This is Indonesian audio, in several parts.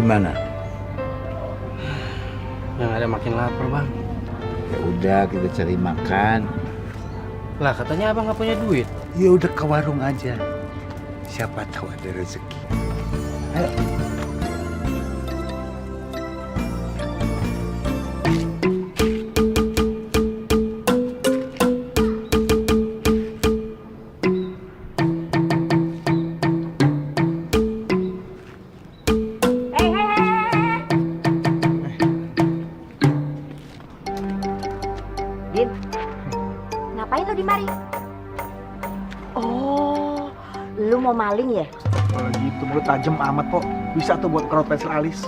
gimana? Yang ada makin lapar, Bang. Ya udah, kita cari makan. Lah, katanya abang nggak punya duit. Ya udah ke warung aja. Siapa tahu ada rezeki. Ayo. Din, ngapain lo di mari? Oh, lu mau maling ya? Kalau gitu mulut tajam amat kok. Bisa tuh buat kerot pensil alis.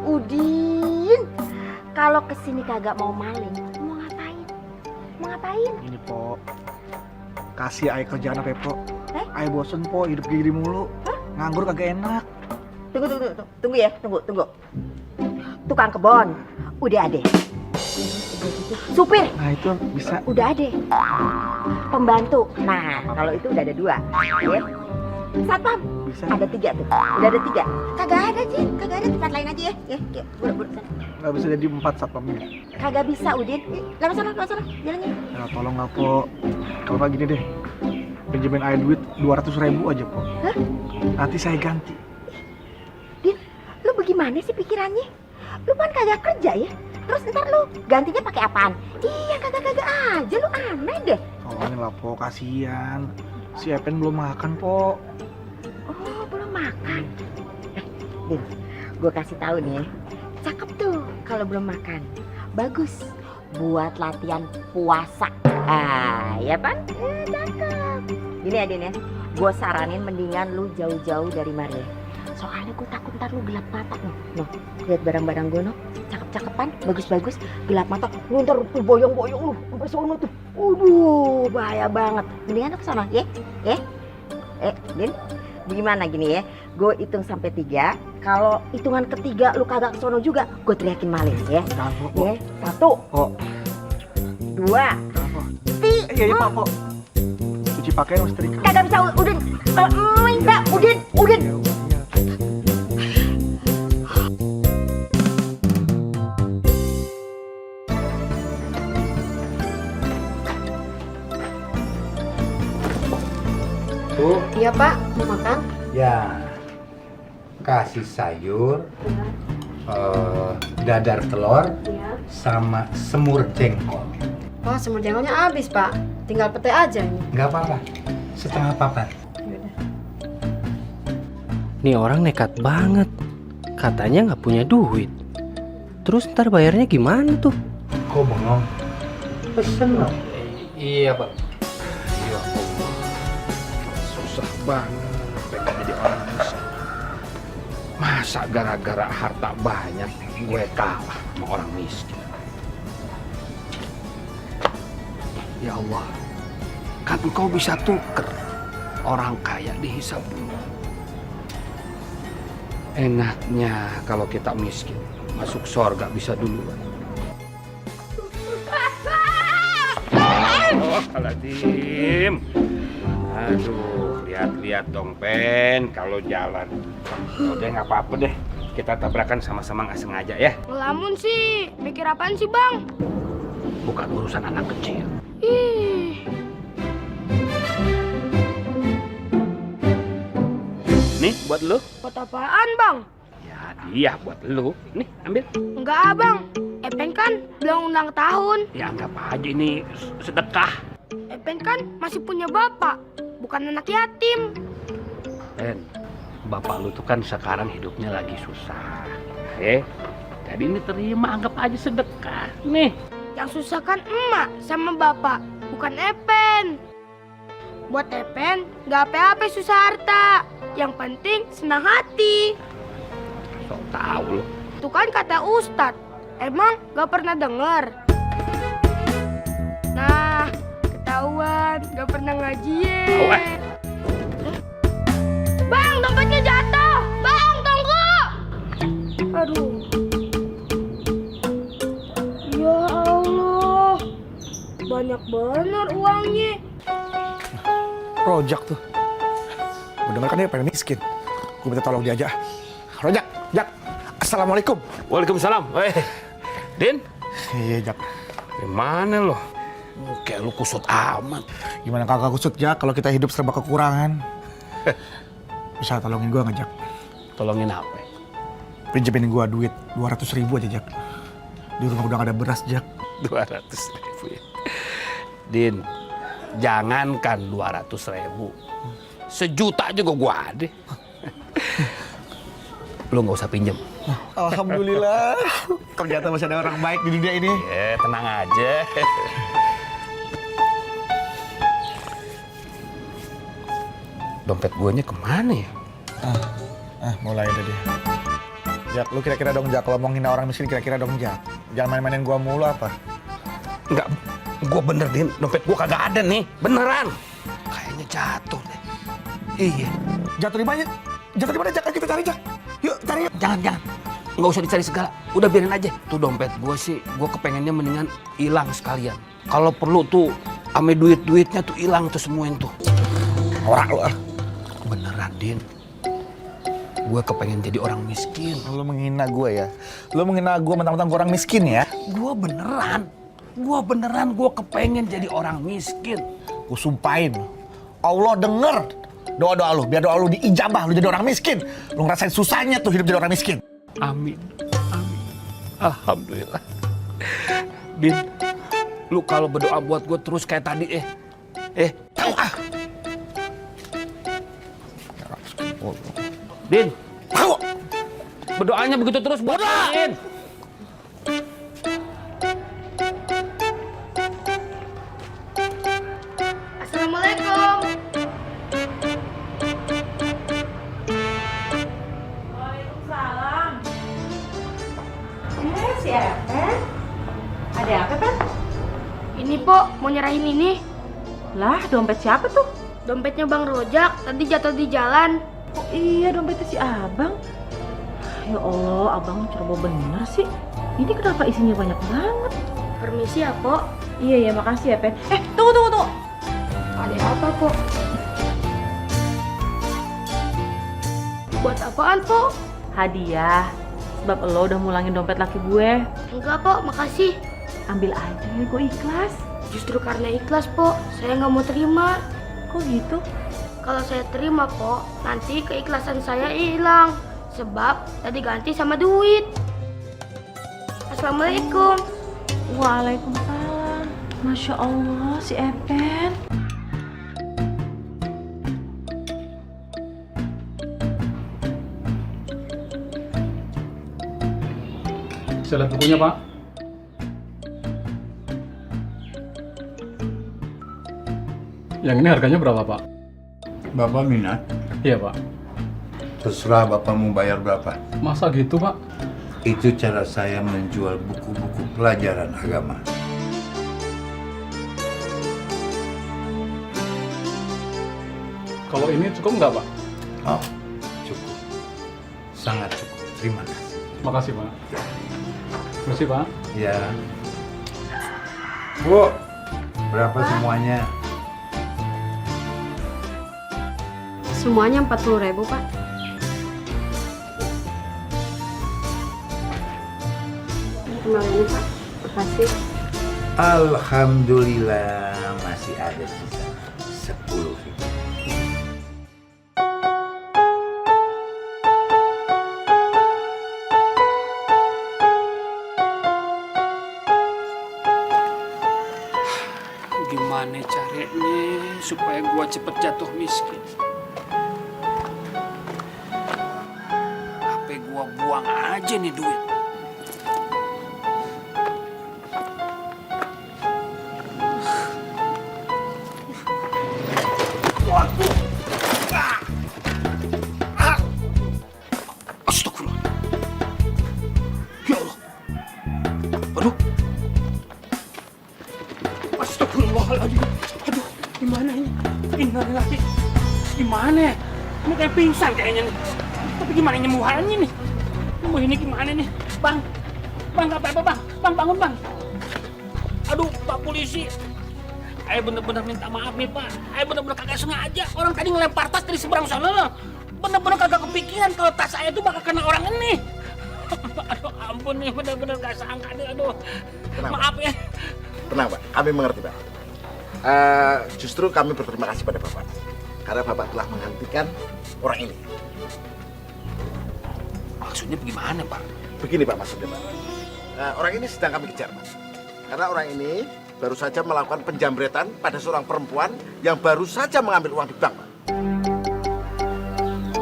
Udin, kalau kesini kagak mau maling, mau ngapain? Mau ngapain? Ini po, kasih ayah kerjaan apa po? Eh? Ayah bosen po, hidup gini mulu. Nganggur kagak enak. Tunggu ya, tunggu. Tukang kebon, udah ada. Supir, Nah itu bisa. udah ada. Pembantu, nah kalau itu udah ada 2, ya. Satpam, Bisa. ada 3 tuh, udah ada 3. Kagak ada Jin, kagak ada, tempat lain aja ya. Ya, buru-buru sana. Nggak bisa jadi 4 satpamnya. Kagak bisa Udin. Lama sana, jalannya. Ya tolong nggak po. Kalau nggak gini deh, pinjemin ayah duit 200.000 aja po. Hah? Nanti saya ganti. Din, lu bagaimana sih pikirannya? Lu kan kagak kerja ya? Terus ntar lu gantinya pakai apaan? Iya, kagak aja, lu aneh deh. Tolongin lah po, kasihan. Si Epen belum makan po. Oh, belum makan. Din, gue kasih tahu nih ya. Cakep tuh kalau belum makan. Bagus buat latihan puasa. Ah, ya Pan? Cakep. Gini ya Din ya, gue saranin mendingan lu jauh-jauh dari Maria. Soalnya gue takut ntar lu gelap mata nih. Noh, lihat barang-barang gue noh, cakep-cakepan, bagus-bagus, gelap mata. Lu ntar tuh boyong-boyong lu sampai sono tuh. Waduh, bahaya banget. Mendingan lu kesana, ya? Din, gimana gini ya? Gue hitung sampai 3. Kalau hitungan ketiga lu kagak kesono juga, gue teriakin maling ya. Jangan po. Ya, 1, Po. 2, Jangan po. 3. Iya pak po. Cuci pakaian mas setrika. Kagak bisa Udin. Kalau minta Udin. Iya. Bu, Iya Pak, mau makan? ya kasih sayur, dadar telur, Iya. sama semur jengkol. Wah, semur jengkolnya habis Pak. Tinggal pete aja ini. Nggak apa-apa, setengah papan. Nih orang nekat banget. Katanya nggak punya duit. Terus ntar bayarnya gimana tuh? Kok bengong? Pesen loh. Iya, Bang. Ya Allah, susah banget pengen jadi orang susah. Masa gara-gara harta banyak gue kalah sama orang miskin? Ya Allah, kan engkau bisa tuker orang kaya dihisap dulu. Enaknya kalau kita miskin, masuk surga bisa duluan. Oh, Aladim. Aduh, lihat-lihat dong, Pen, kalau jalan. Udah nggak apa-apa deh. Kita tabrakan sama-sama nggak sengaja ya. Ngelamun sih, mikir apaan sih bang? Bukan urusan anak kecil. Ih, Nih, buat lu. buat apaan bang? Ya, dia buat lu. Nih, ambil. Enggak abang, Epen kan belum ulang tahun. Ya, anggap aja ini sedekah. Epen kan masih punya bapak, bukan anak yatim. Pen, bapak lu tuh kan sekarang hidupnya lagi susah. Jadi ini terima, anggap aja sedekah. Nih. Yang susah kan emak sama bapak, bukan Epen. Buat Epen, nggak apa-apa susah harta. Yang penting senang hati. Sok tahu lu. Itu kan kata Ustadz. Emang nggak pernah dengar? Nah, ketahuan nggak pernah ngaji ye. Tahu, Bang, dompetnya jatuh. Bang, tunggu. Aduh. Ya Allah. Banyak bener uangnya. Rojak tuh. Gue denger kan dia pengen miskin. Gue minta tolong dia aja. Rojak, Jak. Assalamualaikum. Waalaikumsalam. Din? Iya, Jak. Gimana lo? Kayak lu kusut amat. Gimana kagak kusut, Jak, kalau kita hidup serba kekurangan? Bisa tolongin gua nggak, Jak? Tolongin apa? Pinjemin gua duit 200.000 aja, Jak. Di rumah udah gak ada beras, Jak. 200.000 ya. Din, jangankan 200.000. 1 juta juga gua ada. Lu nggak usah pinjem. Alhamdulillah. Ternyata masih ada orang baik di dunia ini. Tenang aja. Dompet guanya kemana ya? Mulai deh dia. Jak, lu kira-kira dong, Jak, kalau mau ngina orang miskin kira-kira dong, Jak. Jangan main-mainin gua mulu apa. Enggak, gua bener, Din. Dompet gua kagak ada nih. Beneran. Kayaknya jatuh deh. Iya. Jatuh di mana? Jatuh di mana, Jak? Kita cari, Jak. Yuk, cari yuk. Jangan. Nggak usah dicari segala. Udah biarin aja. Tuh dompet gua sih, gua kepengennya mendingan hilang sekalian. Kalau perlu tuh, ame duit-duitnya tuh hilang tuh semuanya tuh. Norak lu. Beneran, Din. Gue kepengen jadi orang miskin. Lu menghina gua ya? Lu menghina gua mentang-mentang gua orang miskin ya? Gue beneran gue kepengen jadi orang miskin. Gua sumpahin. Allah denger doa-doa lu. Biar doa lu diijabah, lu jadi orang miskin. Lu ngerasain susahnya tuh hidup jadi orang miskin. Amin. Alhamdulillah. Din, lu kalau berdoa buat gue terus kayak tadi Din, Tahu? berdoanya begitu terus buat Din. Assalamualaikum. Waalaikumsalam. Si Epen. Ada apa, Pen? Ini Pok, mau nyerahin ini. Lah, dompet siapa tuh? Dompetnya Bang Rojak, tadi jatuh di jalan. Oh iya, dompetnya si Abang. Ya Allah, Abang ceroboh bener sih. Ini kenapa isinya banyak banget? Permisi ya, Pok. Iya, makasih ya, Pen. Tunggu. Ada apa, Pok? Buat apaan, Pok? Hadiah. Sebab lo udah mulangin dompet laki gue. Enggak, Pok, makasih. Ambil aja, gue ikhlas. Justru karena ikhlas, Pok, saya nggak mau terima. Kok gitu? Kalau saya terima, Pok, nanti keikhlasan saya hilang. Sebab tadi ganti sama duit. Assalamualaikum. Waalaikumsalam. Masya Allah, si Epen. Saya lihat bukunya, Pak. Yang ini harganya berapa, Pak? Bapak minat? Iya, Pak. Terserah Bapak mau bayar berapa. Masa gitu, Pak? Itu cara saya menjual buku-buku pelajaran agama. Kalau ini cukup nggak, Pak? Oh, cukup. Sangat cukup. Terima kasih. Makasih, Pak. Terima kasih, Pak. Ya. Bu, berapa semuanya? Semuanya 40.000, Pak. Kembaliannya, Pak. Makasih. Alhamdulillah masih ada sisa 10.000. Gimana caranya supaya gua cepet jatuh miskin? HP gua buang aja nih duit. Waduh. Astagfirullah. Ya Allah. Aduh. Astagfirullahaladzim. Aduh, gimana ini? Innalillahi. Gimana ya? Ini kayak pingsan kayaknya nih. Tapi gimana nyembuhannya nih? Nyembuh ini gimana nih? Bang, gak apa-apa bang. Bang, bangun bang. Aduh, Pak Polisi. Saya bener-bener minta maaf nih Pak. Saya bener-bener kagak sengaja. Orang tadi ngelempar tas dari seberang sana loh. Bener-bener kagak kepikiran kalau tas saya itu bakal kena orang ini. Aduh ampun nih, bener-bener gak sangka nih, aduh. Tenang, Maaf ya. Tenang Pak, kami mengerti Pak. Justru kami berterima kasih pada Bapak karena Bapak telah menghentikan orang ini. Maksudnya bagaimana Pak? Begini Pak maksudnya Pak. Orang ini sedang kami kejar Pak. Karena orang ini baru saja melakukan penjambretan pada seorang perempuan yang baru saja mengambil uang di bank Pak.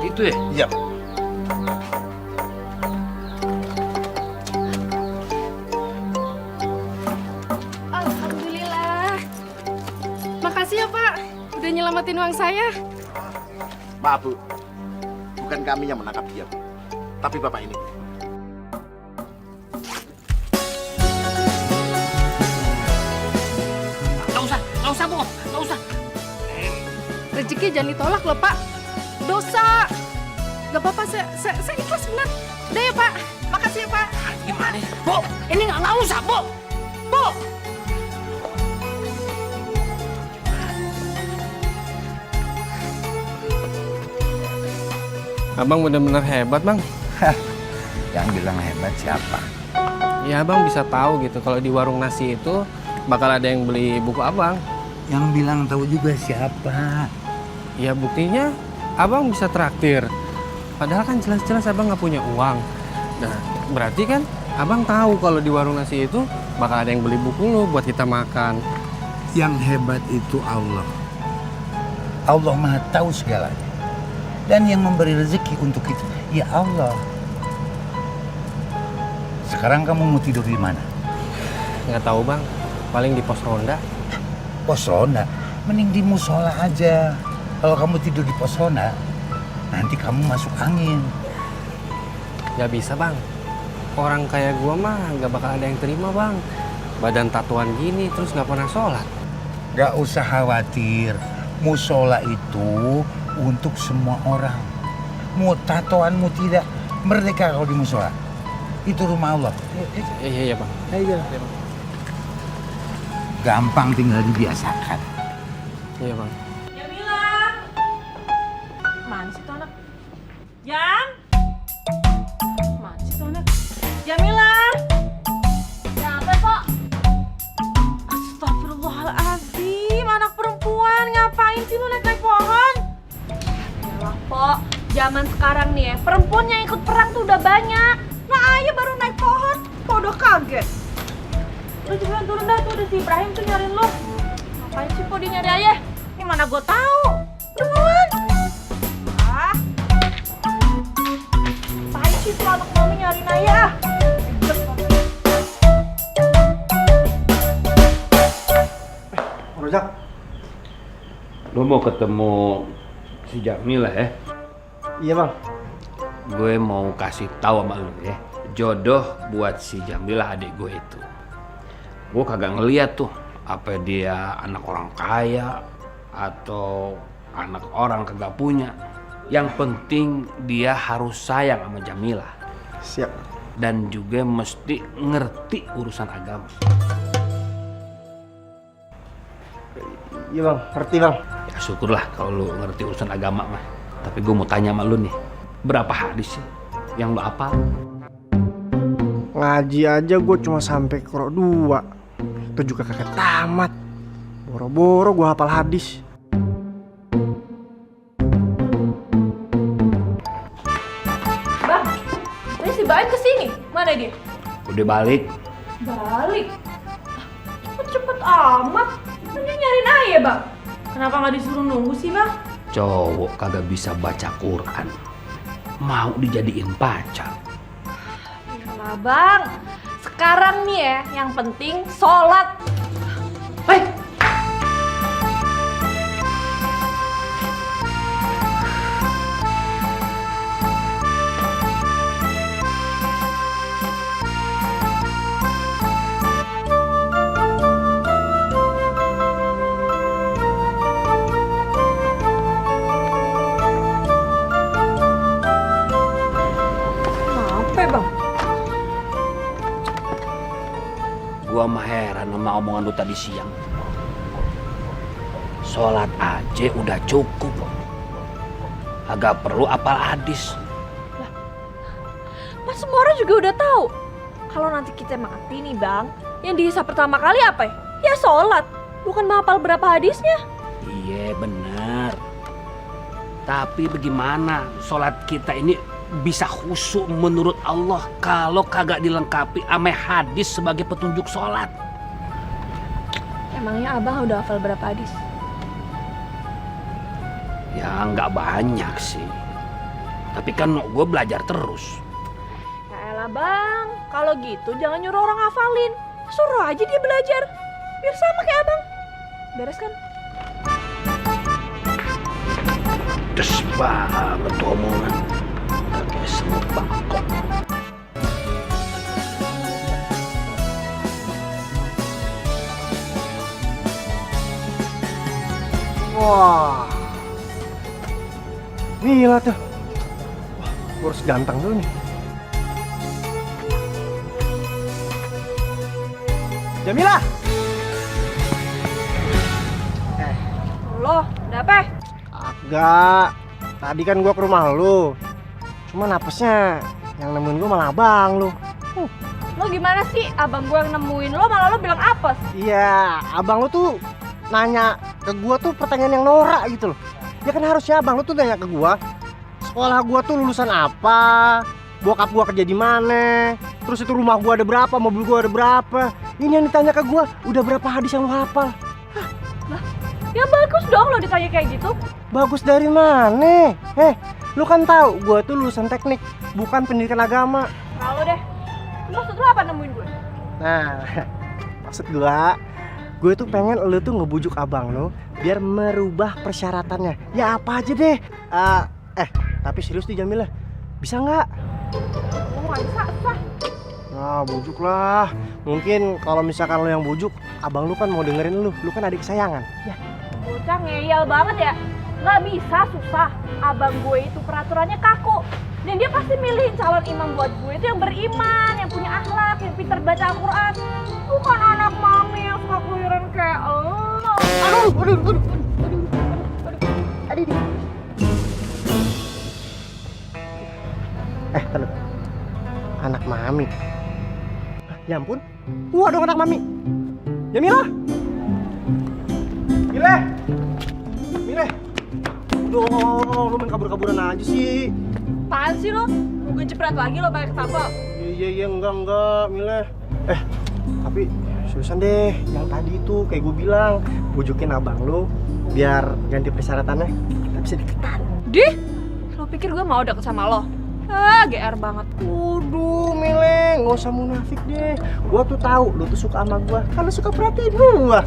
Gitu ya? Iya Pak. Alhamdulillah. Makasih ya Pak, udah nyelamatin uang saya. Maaf Bu, bukan kami yang menangkap dia Bu, tapi Bapak ini. Gak usah Bu, gak usah. Rezeki jangan ditolak loh Pak. Dosa. Gak apa-apa, saya ikhlas benar. Udah ya Pak, makasih ya Pak. Gimana? Bu, ini gak usah Bu. Bu. Abang bener-bener hebat, Bang. Yang bilang hebat siapa? Ya, Abang bisa tahu gitu kalau di warung nasi itu bakal ada yang beli buku Abang. Yang bilang tahu juga siapa? Ya, buktinya Abang bisa traktir. Padahal kan jelas-jelas Abang nggak punya uang. Nah, berarti kan Abang tahu kalau di warung nasi itu bakal ada yang beli buku lo buat kita makan. Yang hebat itu Allah. Allah Maha tahu segalanya. Dan yang memberi rezeki untuk kita, ya Allah. Sekarang kamu mau tidur di mana? Nggak tahu, Bang. Paling di pos ronda. Pos ronda? Mending di musola aja. Kalau kamu tidur di pos ronda, nanti kamu masuk angin. Nggak bisa, Bang. Orang kayak gua mah nggak bakal ada yang terima, Bang. Badan tatuan gini terus nggak pernah sholat. Gak usah khawatir. Musola itu untuk semua orang. Mau tatoan, mau tidak, merdeka kalau di musola. Itu rumah Allah. Iya, Bang. Ayo. Gampang tinggal dibiasakan. Iya, Bang. Jamila! Mana sih tuh anak? Jam! Mana sih tuh anak? Jamila! Kenapa Pak? Astagfirullahaladzim, anak perempuan ngapain sih lu naik-naik pohon? Yalah Pak, zaman sekarang nih ya, perempuan yang ikut perang tuh udah banyak. Nah ayah baru naik pohon, kok udah kaget? Lu juga turun dah, tuh udah si Ibrahim tuh nyariin lu. Ngapain sih kok dia nyari ayah? Gimana gue tahu? Buruan! Ah, ngapain sih tuh anak mami nyariin ayah? Rojak, lo mau ketemu si Jamila ya? Iya, Bang. Gue mau kasih tahu sama lo ya, jodoh buat si Jamila adik gue itu. Gue kagak ngeliat tuh apa dia anak orang kaya atau anak orang kagak punya. Yang penting dia harus sayang sama Jamila. Siap. Dan juga mesti ngerti urusan agama. Iya, Bang. Ngerti, Bang. Ya syukurlah kalau lu ngerti urusan agama mah. Tapi gue mau tanya sama lu nih, berapa hadis sih yang lu hafal? Ngaji aja gue cuma sampai qiro 2. Itu juga kagak tamat. Boro-boro gue hafal hadis. Bang, tadi si Baim kesini. Mana dia? Udah balik. Balik. Kok cepet amat? Kan dia nyariin ayah Bang. Kenapa nggak disuruh nunggu sih bang? Cowok kagak bisa baca Quran, mau dijadiin pacar. Yalah Bang, sekarang nih ya yang penting sholat. Gua mah heran sama omongan lu tadi siang. Sholat aja udah cukup, agak perlu apal hadis. Pas semua orang juga udah tahu. Kalau nanti kita mati nih bang, yang dihisap pertama kali apa ya? Ya sholat, bukan menghafal berapa hadisnya. Iya benar. Tapi bagaimana sholat kita ini bisa khusyuk menurut Allah kalau kagak dilengkapi ame hadis sebagai petunjuk sholat? Emangnya abang udah hafal berapa hadis? Ya nggak banyak sih. Tapi kan gue belajar terus. Ya elah bang, kalau gitu jangan nyuruh orang hafalin. Suruh aja dia belajar, biar sama kayak abang. Beres kan? Des banget tuh omongan. Kayak semut bangkok. Wah, gila tuh. Wah, gue harus ganteng dulu nih. Jamila! Loh, ada apa? Agak. Tadi kan gua ke rumah lu. Cuma napasnya yang nemuin gua malah abang lu. Lo gimana sih? Abang gue yang nemuin lo, malah lo bilang apes. Iya, abang lu tuh nanya ke gua tuh pertanyaan yang norak gitu loh. Ya kan harusnya abang lu tuh nanya ke gua, sekolah gua tuh lulusan apa, bokap gua kerja di mana, terus itu rumah gua ada berapa, mobil gua ada berapa. Ini yang ditanya ke gua, udah berapa hadis yang lu hafal? Ya bagus dong lo ditanya kayak gitu. Bagus dari mana? Lu kan tahu gua tuh lulusan teknik, bukan pendidikan agama. Lalu deh, maksud lo apa nemuin gue? Nah, maksud gue tuh pengen lu tuh ngebujuk abang lu biar merubah persyaratannya. Ya apa aja deh. Tapi serius nih Jamila, bisa nggak? Lo nggak bisa, susah. Nah, bujuk lah. Mungkin kalau misalkan lu yang bujuk, abang lu kan mau dengerin lu kan adik kesayangan. Ya. Bocah ngeyel banget ya. Nggak bisa, susah. Abang gue itu peraturannya kaku. Dan dia pasti milihin calon imam buat gue itu yang beriman, yang punya akhlak, yang pintar baca Al-Quran. Bukan anak mami yang suka keluyuran kayak lo. Aduh. Tenang. Anak mami. Ya ampun. Wah dong anak mami. Jamila. Mile. Udah, lu main kabur-kaburan aja sih. Apaan sih lo? Mau gue jepret lagi lo pakai ketapel? Iya, enggak, Mile. Tapi seriusan deh, yang tadi itu kayak gue bilang, bujukin abang lu biar ganti persyaratannya, kita bisa deketan. Dih, lo pikir gue mau deket sama lo? GR banget. Waduh, Mile, nggak usah munafik deh. Gua tuh tahu lu tuh suka sama gua, kan lu suka perhatiin gua.